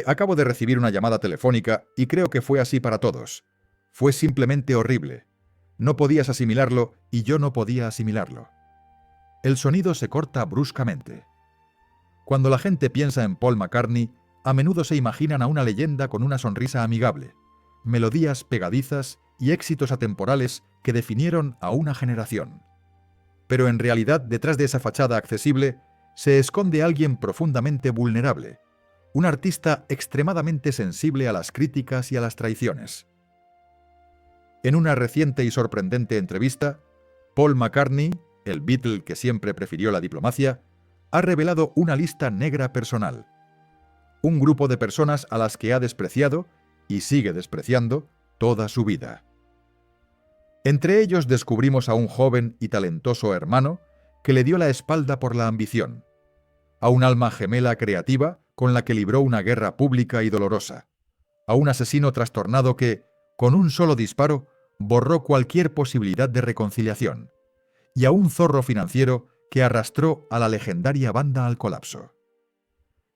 Acabo de recibir una llamada telefónica y creo que fue así para todos. Fue simplemente horrible. No podías asimilarlo y yo no podía asimilarlo. El sonido se corta bruscamente. Cuando la gente piensa en Paul McCartney, a menudo se imaginan a una leyenda con una sonrisa amigable, melodías pegadizas y éxitos atemporales que definieron a una generación. Pero en realidad, detrás de esa fachada accesible, se esconde alguien profundamente vulnerable, un artista extremadamente sensible a las críticas y a las traiciones. En una reciente y sorprendente entrevista, Paul McCartney, el Beatle que siempre prefirió la diplomacia, ha revelado una lista negra personal. Un grupo de personas a las que ha despreciado, y sigue despreciando, toda su vida. Entre ellos descubrimos a un joven y talentoso hermano que le dio la espalda por la ambición, a un alma gemela creativa con la que libró una guerra pública y dolorosa, a un asesino trastornado que, con un solo disparo, borró cualquier posibilidad de reconciliación, y a un zorro financiero que arrastró a la legendaria banda al colapso.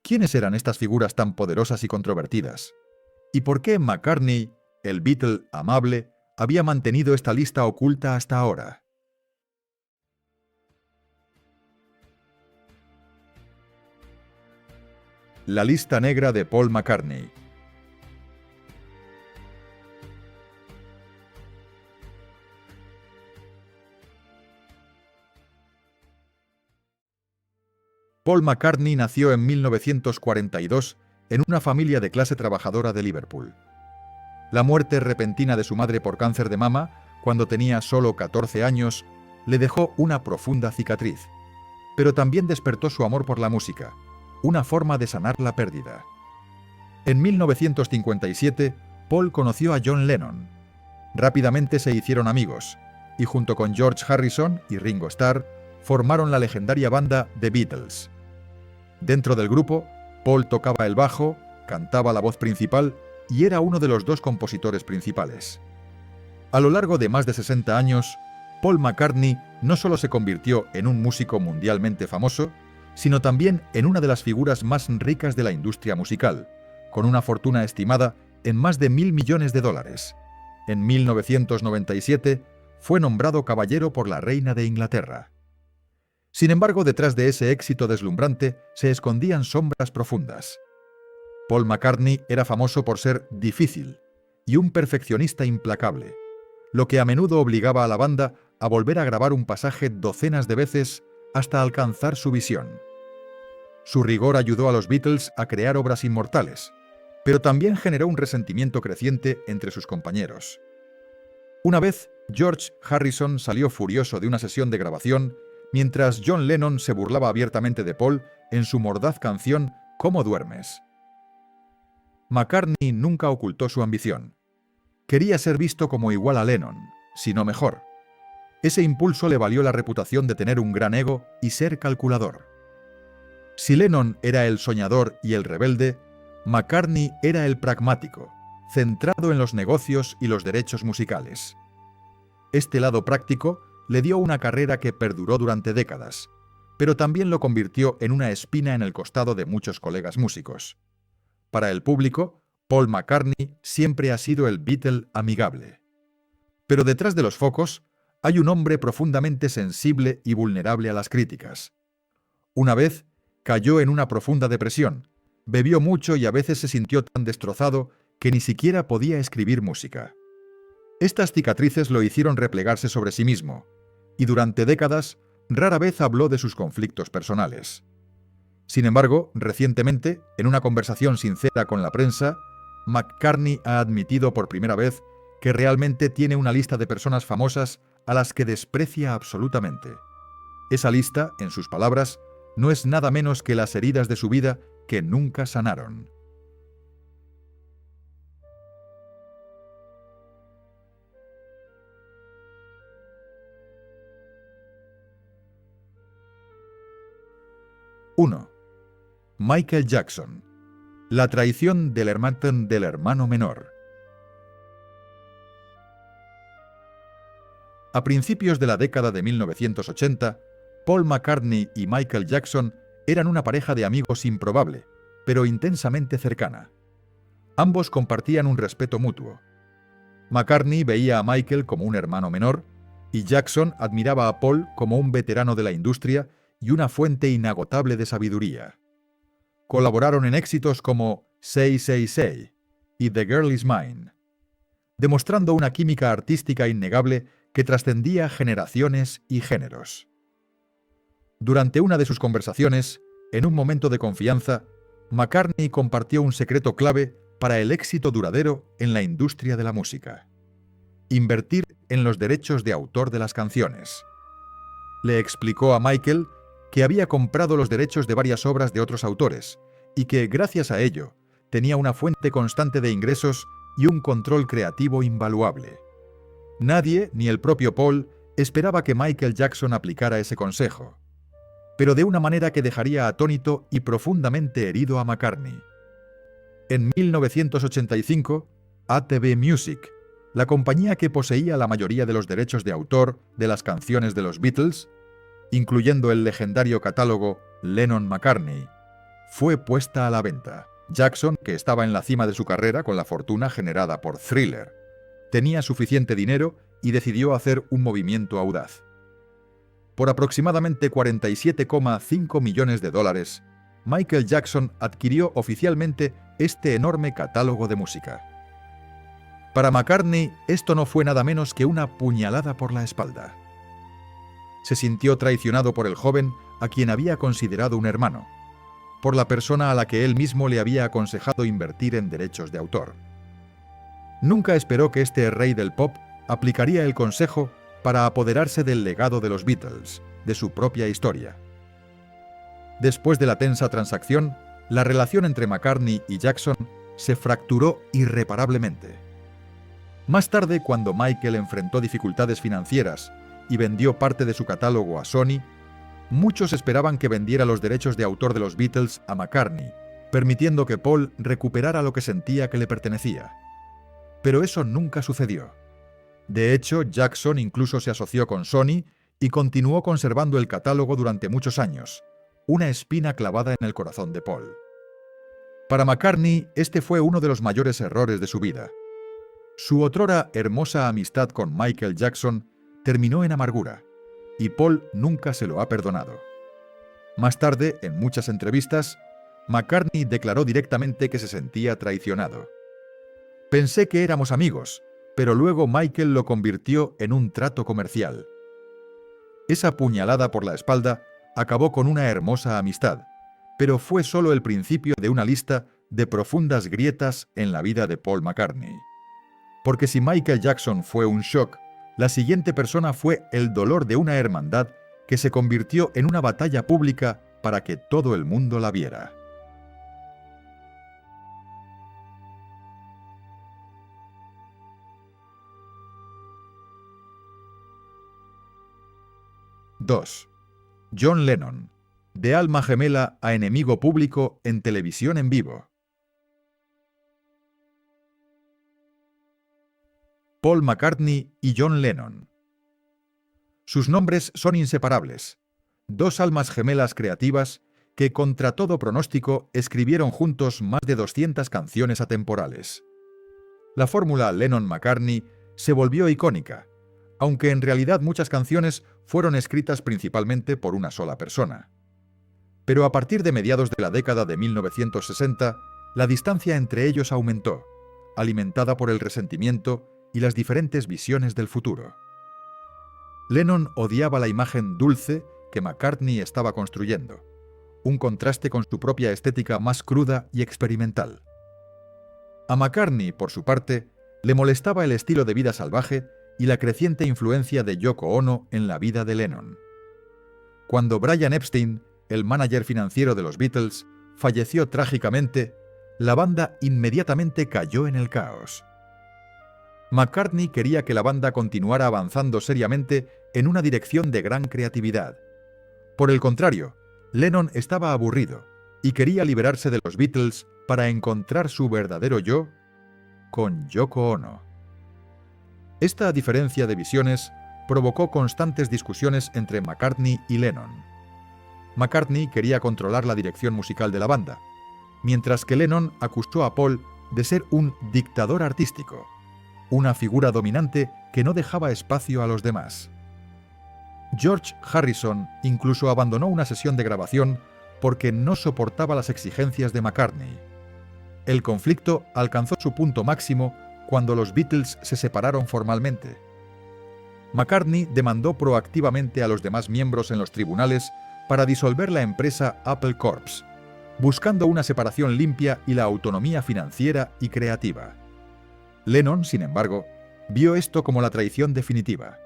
¿Quiénes eran estas figuras tan poderosas y controvertidas? ¿Y por qué McCartney, el Beatle amable, había mantenido esta lista oculta hasta ahora? La lista negra de Paul McCartney. Paul McCartney nació en 1942 en una familia de clase trabajadora de Liverpool. La muerte repentina de su madre por cáncer de mama, cuando tenía solo 14 años, le dejó una profunda cicatriz, pero también despertó su amor por la música, una forma de sanar la pérdida. En 1957, Paul conoció a John Lennon. Rápidamente se hicieron amigos, y junto con George Harrison y Ringo Starr, formaron la legendaria banda The Beatles. Dentro del grupo, Paul tocaba el bajo, cantaba la voz principal y era uno de los dos compositores principales. A lo largo de más de 60 años, Paul McCartney no solo se convirtió en un músico mundialmente famoso, sino también en una de las figuras más ricas de la industria musical, con una fortuna estimada en más de $1.000 millones. En 1997 fue nombrado caballero por la reina de Inglaterra. Sin embargo, detrás de ese éxito deslumbrante se escondían sombras profundas. Paul McCartney era famoso por ser difícil y un perfeccionista implacable, lo que a menudo obligaba a la banda a volver a grabar un pasaje docenas de veces hasta alcanzar su visión. Su rigor ayudó a los Beatles a crear obras inmortales, pero también generó un resentimiento creciente entre sus compañeros. Una vez, George Harrison salió furioso de una sesión de grabación mientras John Lennon se burlaba abiertamente de Paul en su mordaz canción ¿Cómo duermes? McCartney nunca ocultó su ambición. Quería ser visto como igual a Lennon, si no mejor. Ese impulso le valió la reputación de tener un gran ego y ser calculador. Si Lennon era el soñador y el rebelde, McCartney era el pragmático, centrado en los negocios y los derechos musicales. Este lado práctico le dio una carrera que perduró durante décadas, pero también lo convirtió en una espina en el costado de muchos colegas músicos. Para el público, Paul McCartney siempre ha sido el Beatle amigable. Pero detrás de los focos hay un hombre profundamente sensible y vulnerable a las críticas. Una vez, cayó en una profunda depresión, bebió mucho y a veces se sintió tan destrozado que ni siquiera podía escribir música. Estas cicatrices lo hicieron replegarse sobre sí mismo, y durante décadas rara vez habló de sus conflictos personales. Sin embargo, recientemente, en una conversación sincera con la prensa, McCartney ha admitido por primera vez que realmente tiene una lista de personas famosas a las que desprecia absolutamente. Esa lista, en sus palabras, no es nada menos que las heridas de su vida que nunca sanaron. ¡1! Michael Jackson. La traición del hermano menor. A principios de la década de 1980, Paul McCartney y Michael Jackson eran una pareja de amigos improbable, pero intensamente cercana. Ambos compartían un respeto mutuo. McCartney veía a Michael como un hermano menor, y Jackson admiraba a Paul como un veterano de la industria y una fuente inagotable de sabiduría. Colaboraron en éxitos como Say, Say, Say y The Girl Is Mine, demostrando una química artística innegable que trascendía generaciones y géneros. Durante una de sus conversaciones, en un momento de confianza, McCartney compartió un secreto clave para el éxito duradero en la industria de la música: invertir en los derechos de autor de las canciones. Le explicó a Michael que había comprado los derechos de varias obras de otros autores y que, gracias a ello, tenía una fuente constante de ingresos y un control creativo invaluable. Nadie, ni el propio Paul, esperaba que Michael Jackson aplicara ese consejo, pero de una manera que dejaría atónito y profundamente herido a McCartney. En 1985, ATV Music, la compañía que poseía la mayoría de los derechos de autor de las canciones de los Beatles, incluyendo el legendario catálogo Lennon-McCartney, fue puesta a la venta. Jackson, que estaba en la cima de su carrera con la fortuna generada por Thriller, tenía suficiente dinero y decidió hacer un movimiento audaz. Por aproximadamente $47,5 millones, Michael Jackson adquirió oficialmente este enorme catálogo de música. Para McCartney, esto no fue nada menos que una puñalada por la espalda. Se sintió traicionado por el joven a quien había considerado un hermano, por la persona a la que él mismo le había aconsejado invertir en derechos de autor. Nunca esperó que este rey del pop aplicaría el consejo para apoderarse del legado de los Beatles, de su propia historia. Después de la tensa transacción, la relación entre McCartney y Jackson se fracturó irreparablemente. Más tarde, cuando Michael enfrentó dificultades financieras y vendió parte de su catálogo a Sony, muchos esperaban que vendiera los derechos de autor de los Beatles a McCartney, permitiendo que Paul recuperara lo que sentía que le pertenecía. Pero eso nunca sucedió. De hecho, Jackson incluso se asoció con Sony y continuó conservando el catálogo durante muchos años, una espina clavada en el corazón de Paul. Para McCartney, este fue uno de los mayores errores de su vida. Su otrora hermosa amistad con Michael Jackson terminó en amargura, y Paul nunca se lo ha perdonado. Más tarde, en muchas entrevistas, McCartney declaró directamente que se sentía traicionado. Pensé que éramos amigos, pero luego Michael lo convirtió en un trato comercial. Esa puñalada por la espalda acabó con una hermosa amistad, pero fue solo el principio de una lista de profundas grietas en la vida de Paul McCartney. Porque si Michael Jackson fue un shock, la siguiente persona fue el dolor de una hermandad que se convirtió en una batalla pública para que todo el mundo la viera. (2) John Lennon, de alma gemela a enemigo público en televisión en vivo. Paul McCartney y John Lennon. Sus nombres son inseparables, dos almas gemelas creativas que, contra todo pronóstico, escribieron juntos más de 200 canciones atemporales. La fórmula Lennon-McCartney se volvió icónica, aunque en realidad muchas canciones fueron escritas principalmente por una sola persona. Pero a partir de mediados de la década de 1960, la distancia entre ellos aumentó, alimentada por el resentimiento y las diferentes visiones del futuro. Lennon odiaba la imagen dulce que McCartney estaba construyendo, un contraste con su propia estética más cruda y experimental. A McCartney, por su parte, le molestaba el estilo de vida salvaje y la creciente influencia de Yoko Ono en la vida de Lennon. Cuando Brian Epstein, el mánager financiero de los Beatles, falleció trágicamente, la banda inmediatamente cayó en el caos. McCartney quería que la banda continuara avanzando seriamente en una dirección de gran creatividad. Por el contrario, Lennon estaba aburrido y quería liberarse de los Beatles para encontrar su verdadero yo con Yoko Ono. Esta diferencia de visiones provocó constantes discusiones entre McCartney y Lennon. McCartney quería controlar la dirección musical de la banda, mientras que Lennon acusó a Paul de ser un dictador artístico, una figura dominante que no dejaba espacio a los demás. George Harrison incluso abandonó una sesión de grabación porque no soportaba las exigencias de McCartney. El conflicto alcanzó su punto máximo cuando los Beatles se separaron formalmente. McCartney demandó proactivamente a los demás miembros en los tribunales para disolver la empresa Apple Corps, buscando una separación limpia y la autonomía financiera y creativa. Lennon, sin embargo, vio esto como la traición definitiva.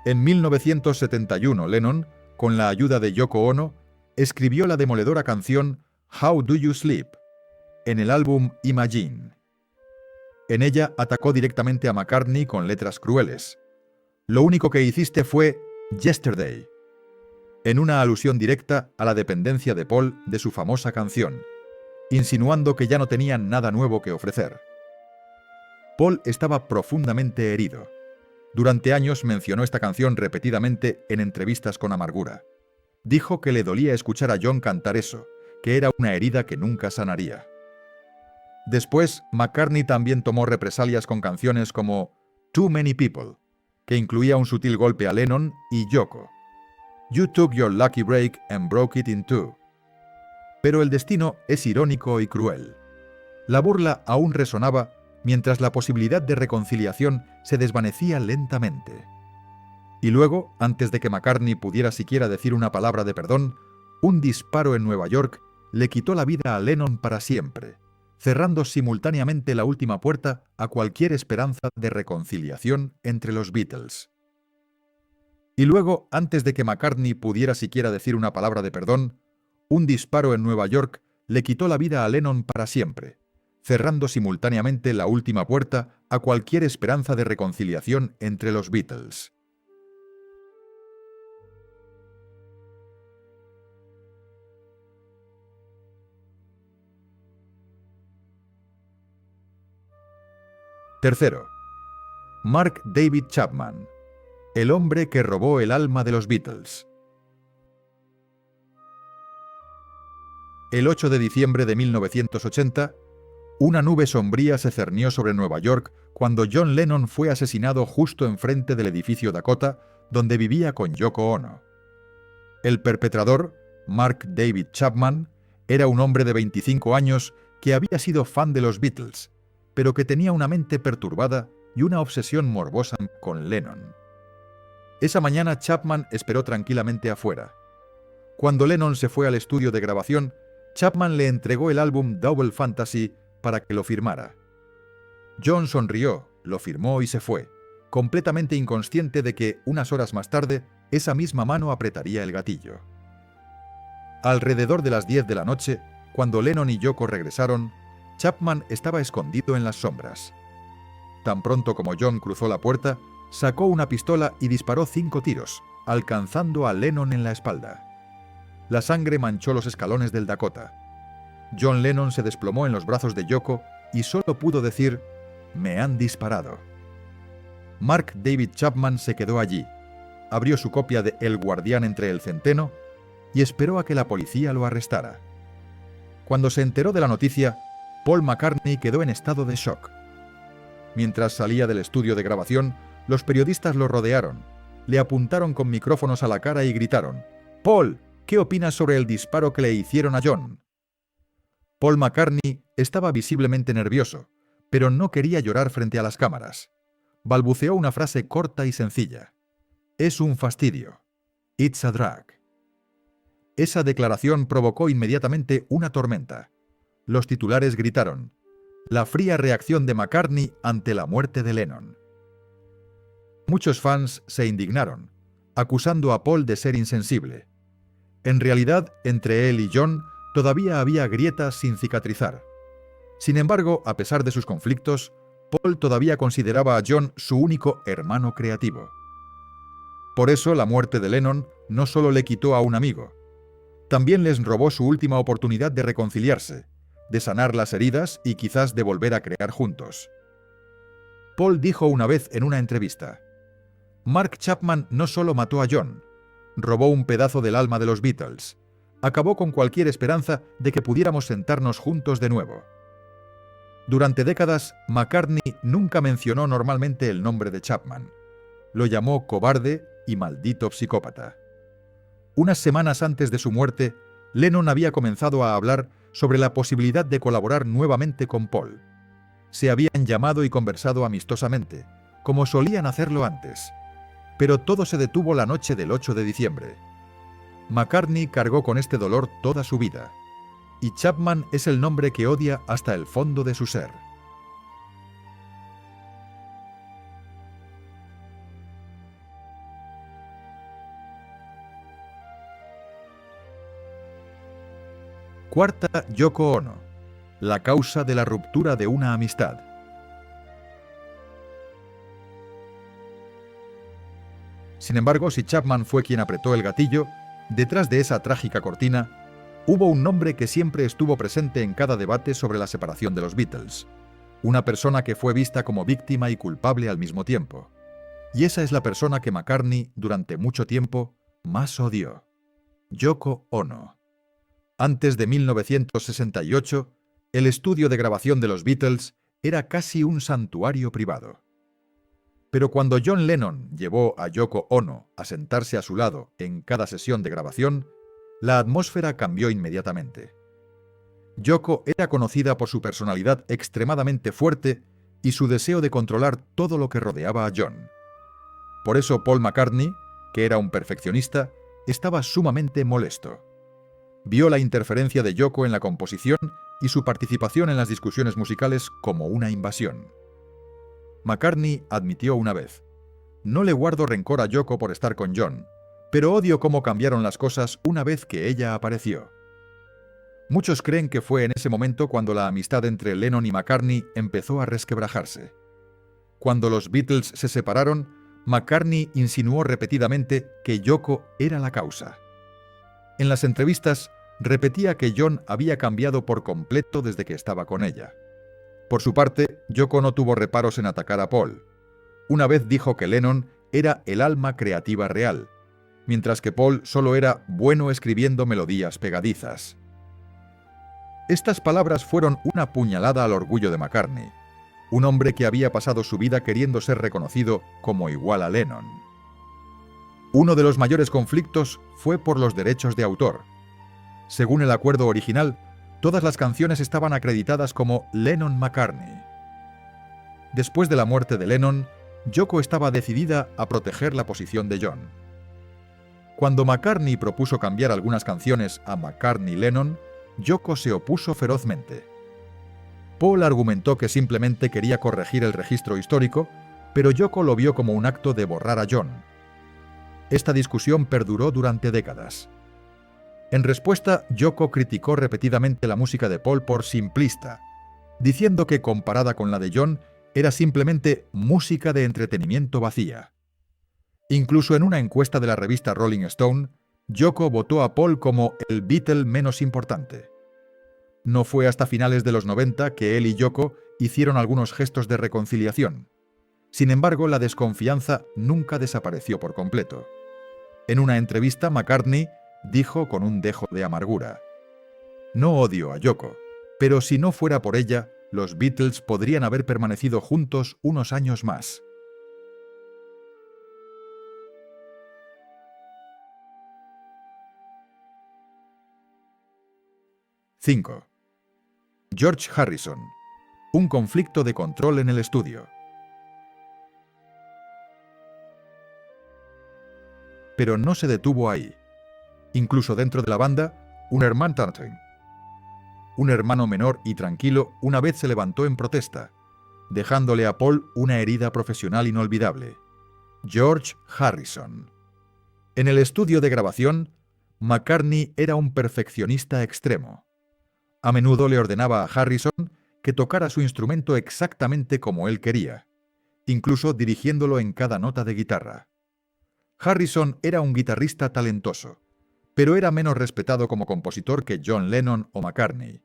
En 1971, Lennon, con la ayuda de Yoko Ono, escribió la demoledora canción How Do You Sleep en el álbum Imagine. En ella atacó directamente a McCartney con letras crueles. Lo único que hiciste fue Yesterday, en una alusión directa a la dependencia de Paul de su famosa canción, insinuando que ya no tenían nada nuevo que ofrecer. Paul estaba profundamente herido. Durante años mencionó esta canción repetidamente en entrevistas con amargura. Dijo que le dolía escuchar a John cantar eso, que era una herida que nunca sanaría. Después, McCartney también tomó represalias con canciones como Too Many People, que incluía un sutil golpe a Lennon y Yoko. You took your lucky break and broke it in two. Pero el destino es irónico y cruel. La burla aún resonaba mientras la posibilidad de reconciliación se desvanecía lentamente. Y luego, antes de que McCartney pudiera siquiera decir una palabra de perdón, un disparo en Nueva York le quitó la vida a Lennon para siempre, cerrando simultáneamente la última puerta a cualquier esperanza de reconciliación entre los Beatles. Y luego, antes de que McCartney pudiera siquiera decir una palabra de perdón, un disparo en Nueva York le quitó la vida a Lennon para siempre, cerrando simultáneamente la última puerta a cualquier esperanza de reconciliación entre los Beatles. Tercero, Mark David Chapman, el hombre que robó el alma de los Beatles. El 8 de diciembre de 1980, una nube sombría se cernió sobre Nueva York cuando John Lennon fue asesinado justo enfrente del edificio Dakota, donde vivía con Yoko Ono. El perpetrador, Mark David Chapman, era un hombre de 25 años que había sido fan de los Beatles, pero que tenía una mente perturbada y una obsesión morbosa con Lennon. Esa mañana Chapman esperó tranquilamente afuera. Cuando Lennon se fue al estudio de grabación, Chapman le entregó el álbum Double Fantasy para que lo firmara. John sonrió, lo firmó y se fue, completamente inconsciente de que, unas horas más tarde, esa misma mano apretaría el gatillo. Alrededor de las 10 de la noche, cuando Lennon y Yoko regresaron, Chapman estaba escondido en las sombras. Tan pronto como John cruzó la puerta, sacó una pistola y disparó 5 tiros, alcanzando a Lennon en la espalda. La sangre manchó los escalones del Dakota. John Lennon se desplomó en los brazos de Yoko y solo pudo decir: «Me han disparado». Mark David Chapman se quedó allí, abrió su copia de El guardián entre el centeno y esperó a que la policía lo arrestara. Cuando se enteró de la noticia, Paul McCartney quedó en estado de shock. Mientras salía del estudio de grabación, los periodistas lo rodearon, le apuntaron con micrófonos a la cara y gritaron: «Paul, ¿qué opinas sobre el disparo que le hicieron a John?». Paul McCartney estaba visiblemente nervioso, pero no quería llorar frente a las cámaras. Balbuceó una frase corta y sencilla: «Es un fastidio. It's a drag». Esa declaración provocó inmediatamente una tormenta. Los titulares gritaron: «La fría reacción de McCartney ante la muerte de Lennon». Muchos fans se indignaron, acusando a Paul de ser insensible. En realidad, entre él y John todavía había grietas sin cicatrizar. Sin embargo, a pesar de sus conflictos, Paul todavía consideraba a John su único hermano creativo. Por eso, la muerte de Lennon no solo le quitó a un amigo, también les robó su última oportunidad de reconciliarse, de sanar las heridas y quizás de volver a crear juntos. Paul dijo una vez en una entrevista: «Mark Chapman no solo mató a John, robó un pedazo del alma de los Beatles, Acabó con cualquier esperanza de que pudiéramos sentarnos juntos de nuevo. Durante décadas, McCartney nunca mencionó normalmente el nombre de Chapman. Lo llamó cobarde y maldito psicópata. Unas semanas antes de su muerte, Lennon había comenzado a hablar sobre la posibilidad de colaborar nuevamente con Paul. Se habían llamado y conversado amistosamente, como solían hacerlo antes. Pero todo se detuvo la noche del 8 de diciembre. McCartney cargó con este dolor toda su vida, y Chapman es el nombre que odia hasta el fondo de su ser. Cuarta, Yoko Ono. La causa de la ruptura de una amistad. Sin embargo, si Chapman fue quien apretó el gatillo, detrás de esa trágica cortina, hubo un nombre que siempre estuvo presente en cada debate sobre la separación de los Beatles. Una persona que fue vista como víctima y culpable al mismo tiempo. Y esa es la persona que McCartney, durante mucho tiempo, más odió. Yoko Ono. Antes de 1968, el estudio de grabación de los Beatles era casi un santuario privado. Pero cuando John Lennon llevó a Yoko Ono a sentarse a su lado en cada sesión de grabación, la atmósfera cambió inmediatamente. Yoko era conocida por su personalidad extremadamente fuerte y su deseo de controlar todo lo que rodeaba a John. Por eso Paul McCartney, que era un perfeccionista, estaba sumamente molesto. Vio la interferencia de Yoko en la composición y su participación en las discusiones musicales como una invasión. McCartney admitió una vez: «No le guardo rencor a Yoko por estar con John, pero odio cómo cambiaron las cosas una vez que ella apareció». Muchos creen que fue en ese momento cuando la amistad entre Lennon y McCartney empezó a resquebrajarse. Cuando los Beatles se separaron, McCartney insinuó repetidamente que Yoko era la causa. En las entrevistas, repetía que John había cambiado por completo desde que estaba con ella. Por su parte, Yoko no tuvo reparos en atacar a Paul. Una vez dijo que Lennon era el alma creativa real, mientras que Paul solo era bueno escribiendo melodías pegadizas. Estas palabras fueron una puñalada al orgullo de McCartney, un hombre que había pasado su vida queriendo ser reconocido como igual a Lennon. Uno de los mayores conflictos fue por los derechos de autor. Según el acuerdo original, todas las canciones estaban acreditadas como Lennon-McCartney. Después de la muerte de Lennon, Yoko estaba decidida a proteger la posición de John. Cuando McCartney propuso cambiar algunas canciones a McCartney-Lennon, Yoko se opuso ferozmente. Paul argumentó que simplemente quería corregir el registro histórico, pero Yoko lo vio como un acto de borrar a John. Esta discusión perduró durante décadas. En respuesta, Yoko criticó repetidamente la música de Paul por simplista, diciendo que comparada con la de John, era simplemente música de entretenimiento vacía. Incluso en una encuesta de la revista Rolling Stone, Yoko votó a Paul como el Beatle menos importante. No fue hasta finales de los 90 que él y Yoko hicieron algunos gestos de reconciliación. Sin embargo, la desconfianza nunca desapareció por completo. En una entrevista, McCartney dijo con un dejo de amargura: «No odio a Yoko, pero si no fuera por ella, los Beatles podrían haber permanecido juntos unos años más». (5) George Harrison. Un conflicto de control en el estudio. Pero no se detuvo ahí. Incluso dentro de la banda, un hermano menor y tranquilo, una vez se levantó en protesta, dejándole a Paul una herida profesional inolvidable: George Harrison. En el estudio de grabación, McCartney era un perfeccionista extremo. A menudo le ordenaba a Harrison que tocara su instrumento exactamente como él quería, incluso dirigiéndolo en cada nota de guitarra. Harrison era un guitarrista talentoso, pero era menos respetado como compositor que John Lennon o McCartney.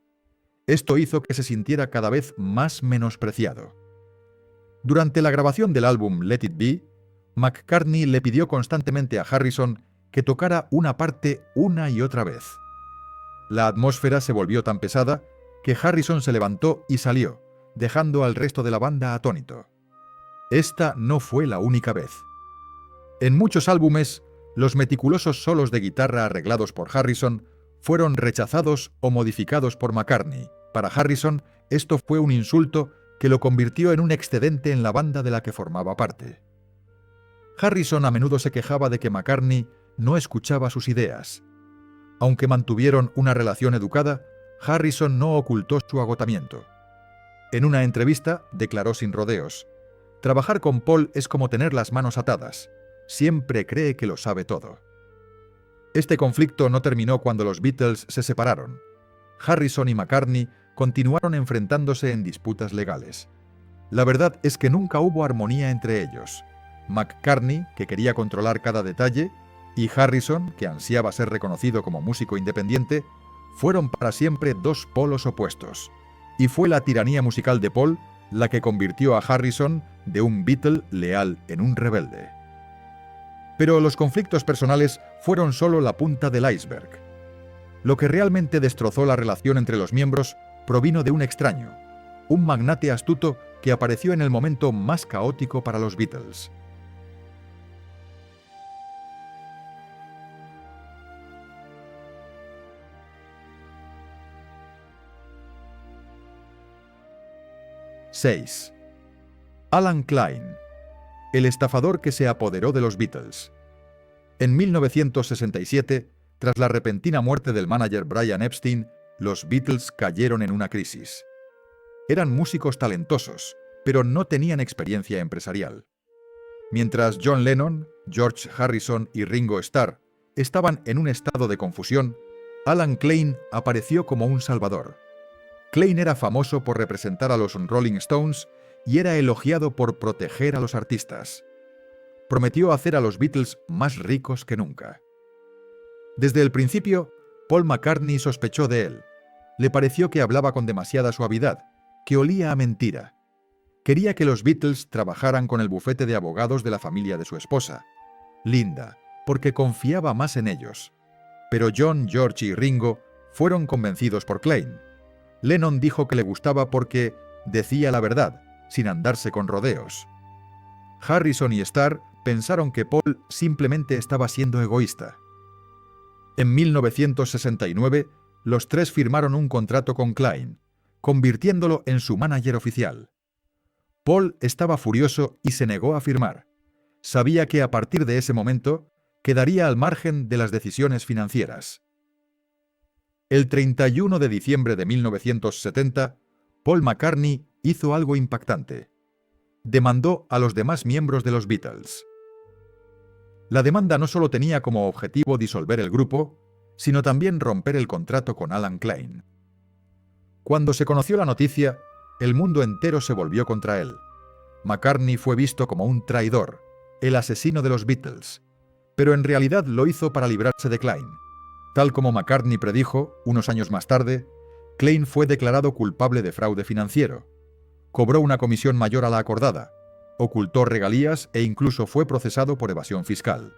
Esto hizo que se sintiera cada vez más menospreciado. Durante la grabación del álbum Let It Be, McCartney le pidió constantemente a Harrison que tocara una parte una y otra vez, La atmósfera se volvió tan pesada que Harrison se levantó y salió, dejando al resto de la banda atónito. Esta no fue la única vez. En muchos álbumes, los meticulosos solos de guitarra arreglados por Harrison fueron rechazados o modificados por McCartney. Para Harrison, esto fue un insulto que lo convirtió en un excedente en la banda de la que formaba parte. Harrison a menudo se quejaba de que McCartney no escuchaba sus ideas. Aunque mantuvieron una relación educada, Harrison no ocultó su agotamiento. En una entrevista declaró sin rodeos: «Trabajar con Paul es como tener las manos atadas. Siempre cree que lo sabe todo». Este conflicto no terminó cuando los Beatles se separaron. Harrison y McCartney continuaron enfrentándose en disputas legales. La verdad es que nunca hubo armonía entre ellos. McCartney, que quería controlar cada detalle, y Harrison, que ansiaba ser reconocido como músico independiente, fueron para siempre dos polos opuestos. Y fue la tiranía musical de Paul la que convirtió a Harrison de un Beatle leal en un rebelde. Pero los conflictos personales fueron solo la punta del iceberg. Lo que realmente destrozó la relación entre los miembros provino de un extraño, un magnate astuto que apareció en el momento más caótico para los Beatles. ¡6! Alan Klein, el estafador que se apoderó de los Beatles. En 1967, tras la repentina muerte del manager Brian Epstein, los Beatles cayeron en una crisis. Eran músicos talentosos, pero no tenían experiencia empresarial. Mientras John Lennon, George Harrison y Ringo Starr estaban en un estado de confusión, Alan Klein apareció como un salvador. Klein era famoso por representar a los Rolling Stones y era elogiado por proteger a los artistas. Prometió hacer a los Beatles más ricos que nunca. Desde el principio, Paul McCartney sospechó de él. Le pareció que hablaba con demasiada suavidad, que olía a mentira. Quería que los Beatles trabajaran con el bufete de abogados de la familia de su esposa, Linda, porque confiaba más en ellos. Pero John, George y Ringo fueron convencidos por Klein. Lennon dijo que le gustaba porque decía la verdad, sin andarse con rodeos. Harrison y Starr pensaron que Paul simplemente estaba siendo egoísta. En 1969, los tres firmaron un contrato con Klein, convirtiéndolo en su manager oficial. Paul estaba furioso y se negó a firmar. Sabía que a partir de ese momento quedaría al margen de las decisiones financieras. El 31 de diciembre de 1970, Paul McCartney hizo algo impactante. Demandó a los demás miembros de los Beatles. La demanda no solo tenía como objetivo disolver el grupo, sino también romper el contrato con Alan Klein. Cuando se conoció la noticia, el mundo entero se volvió contra él. McCartney fue visto como un traidor, el asesino de los Beatles, pero en realidad lo hizo para librarse de Klein. Tal como McCartney predijo, unos años más tarde, Klein fue declarado culpable de fraude financiero. Cobró una comisión mayor a la acordada, ocultó regalías e incluso fue procesado por evasión fiscal.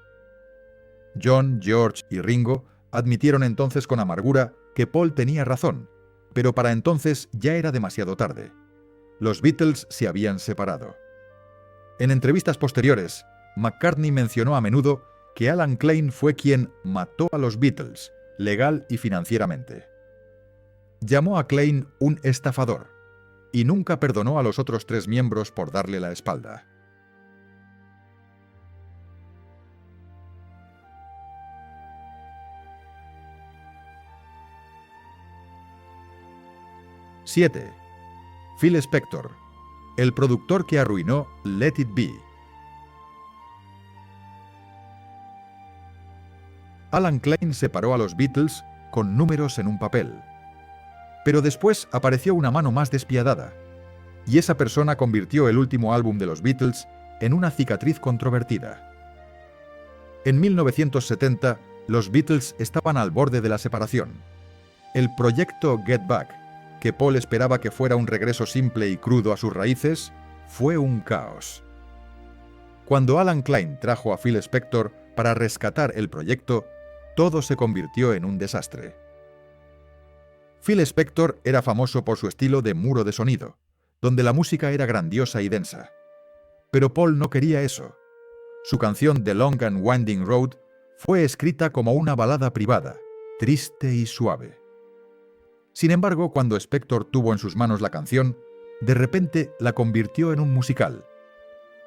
John, George y Ringo admitieron entonces con amargura que Paul tenía razón, pero para entonces ya era demasiado tarde. Los Beatles se habían separado. En entrevistas posteriores, McCartney mencionó a menudo que Alan Klein fue quien mató a los Beatles, legal y financieramente. Llamó a Klein un estafador y nunca perdonó a los otros tres miembros por darle la espalda. ¡7! Phil Spector, el productor que arruinó Let It Be. Alan Klein separó a los Beatles con números en un papel. Pero después apareció una mano más despiadada, y esa persona convirtió el último álbum de los Beatles en una cicatriz controvertida. En 1970, los Beatles estaban al borde de la separación. El proyecto Get Back, que Paul esperaba que fuera un regreso simple y crudo a sus raíces, fue un caos. Cuando Alan Klein trajo a Phil Spector para rescatar el proyecto, todo se convirtió en un desastre. Phil Spector era famoso por su estilo de muro de sonido, donde la música era grandiosa y densa. Pero Paul no quería eso. Su canción The Long and Winding Road fue escrita como una balada privada, triste y suave. Sin embargo, cuando Spector tuvo en sus manos la canción, de repente la convirtió en un musical.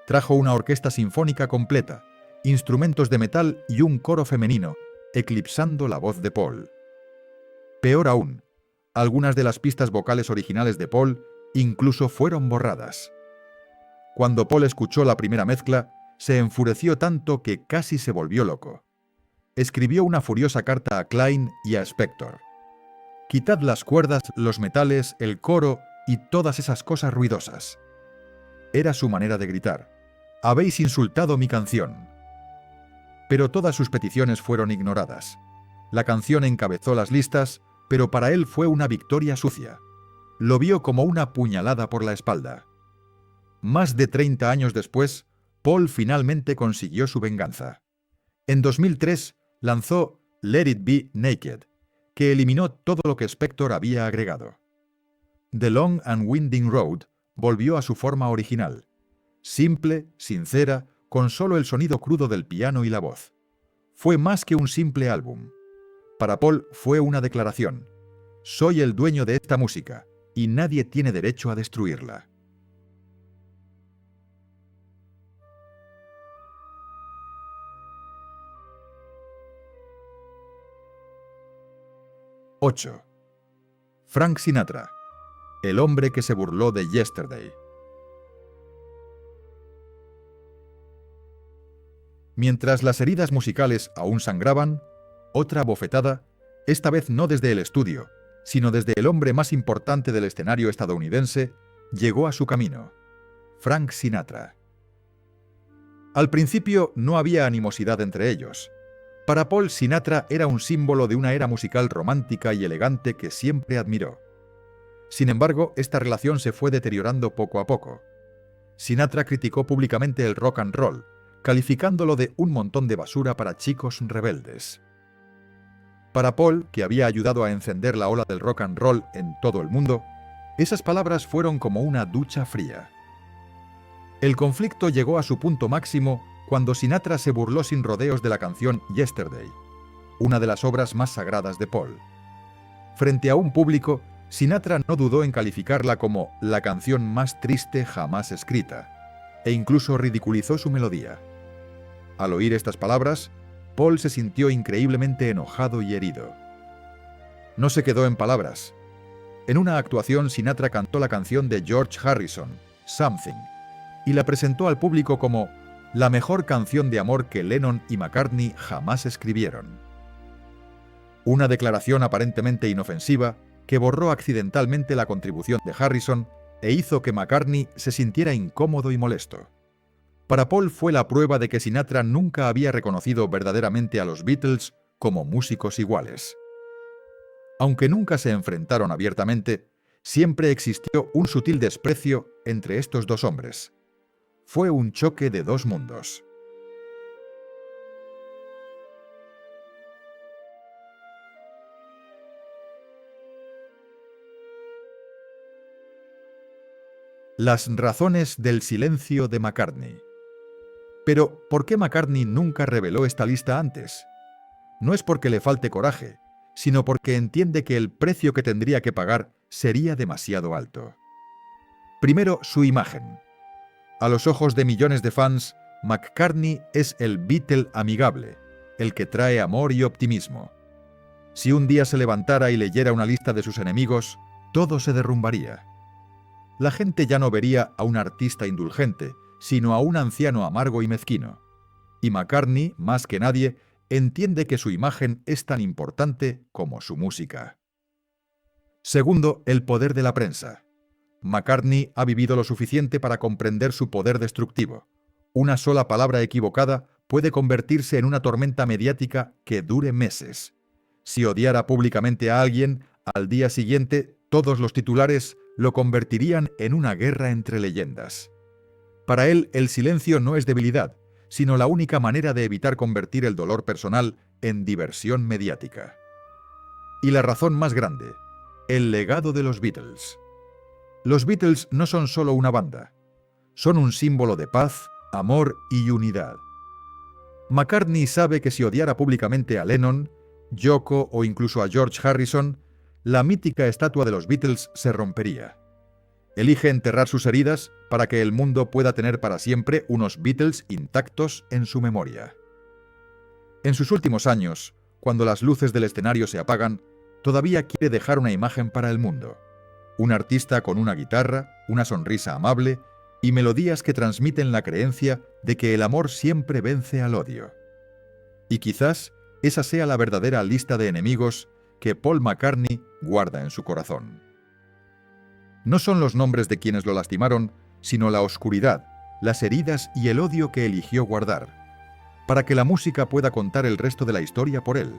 Trajo una orquesta sinfónica completa, instrumentos de metal y un coro femenino, eclipsando la voz de Paul. Peor aún, algunas de las pistas vocales originales de Paul incluso fueron borradas. Cuando Paul escuchó la primera mezcla, se enfureció tanto que casi se volvió loco. Escribió una furiosa carta a Klein y a Spector. «Quitad las cuerdas, los metales, el coro y todas esas cosas ruidosas». Era su manera de gritar. «Habéis insultado mi canción». Pero todas sus peticiones fueron ignoradas. La canción encabezó las listas, pero para él fue una victoria sucia. Lo vio como una puñalada por la espalda. Más de 30 años después, Paul finalmente consiguió su venganza. En 2003 lanzó Let It Be Naked, que eliminó todo lo que Spector había agregado. The Long and Winding Road volvió a su forma original. Simple, sincera, con solo el sonido crudo del piano y la voz. Fue más que un simple álbum. Para Paul fue una declaración. Soy el dueño de esta música, y nadie tiene derecho a destruirla. ¡8! Frank Sinatra, el hombre que se burló de Yesterday. Mientras las heridas musicales aún sangraban, otra bofetada, esta vez no desde el estudio, sino desde el hombre más importante del escenario estadounidense, llegó a su camino: Frank Sinatra. Al principio no había animosidad entre ellos. Para Paul, Sinatra era un símbolo de una era musical romántica y elegante que siempre admiró. Sin embargo, esta relación se fue deteriorando poco a poco. Sinatra criticó públicamente el rock and roll, calificándolo de un montón de basura para chicos rebeldes. Para Paul, que había ayudado a encender la ola del rock and roll en todo el mundo, esas palabras fueron como una ducha fría. El conflicto llegó a su punto máximo cuando Sinatra se burló sin rodeos de la canción Yesterday, una de las obras más sagradas de Paul. Frente a un público, Sinatra no dudó en calificarla como la canción más triste jamás escrita, e incluso ridiculizó su melodía. Al oír estas palabras, Paul se sintió increíblemente enojado y herido. No se quedó en palabras. En una actuación, Sinatra cantó la canción de George Harrison, Something, y la presentó al público como la mejor canción de amor que Lennon y McCartney jamás escribieron. Una declaración aparentemente inofensiva que borró accidentalmente la contribución de Harrison e hizo que McCartney se sintiera incómodo y molesto. Para Paul fue la prueba de que Sinatra nunca había reconocido verdaderamente a los Beatles como músicos iguales. Aunque nunca se enfrentaron abiertamente, siempre existió un sutil desprecio entre estos dos hombres. Fue un choque de dos mundos. Las razones del silencio de McCartney. Pero, ¿por qué McCartney nunca reveló esta lista antes? No es porque le falte coraje, sino porque entiende que el precio que tendría que pagar sería demasiado alto. Primero, su imagen. A los ojos de millones de fans, McCartney es el Beatle amigable, el que trae amor y optimismo. Si un día se levantara y leyera una lista de sus enemigos, todo se derrumbaría. La gente ya no vería a un artista indulgente, sino a un anciano amargo y mezquino. Y McCartney, más que nadie, entiende que su imagen es tan importante como su música. Segundo, el poder de la prensa. McCartney ha vivido lo suficiente para comprender su poder destructivo. Una sola palabra equivocada puede convertirse en una tormenta mediática que dure meses. Si odiara públicamente a alguien, al día siguiente todos los titulares lo convertirían en una guerra entre leyendas. Para él, el silencio no es debilidad, sino la única manera de evitar convertir el dolor personal en diversión mediática. Y la razón más grande: El legado de los Beatles. Los Beatles no son solo una banda, son un símbolo de paz, amor y unidad. McCartney sabe que si odiara públicamente a Lennon, Yoko o incluso a George Harrison, la mítica estatua de los Beatles se rompería. Elige enterrar sus heridas para que el mundo pueda tener para siempre unos Beatles intactos en su memoria. En sus últimos años, cuando las luces del escenario se apagan, todavía quiere dejar una imagen para el mundo. Un artista con una guitarra, una sonrisa amable y melodías que transmiten la creencia de que el amor siempre vence al odio. Y quizás esa sea la verdadera lista de enemigos que Paul McCartney guarda en su corazón. No son los nombres de quienes lo lastimaron, sino la oscuridad, las heridas y el odio que eligió guardar, para que la música pueda contar el resto de la historia por él.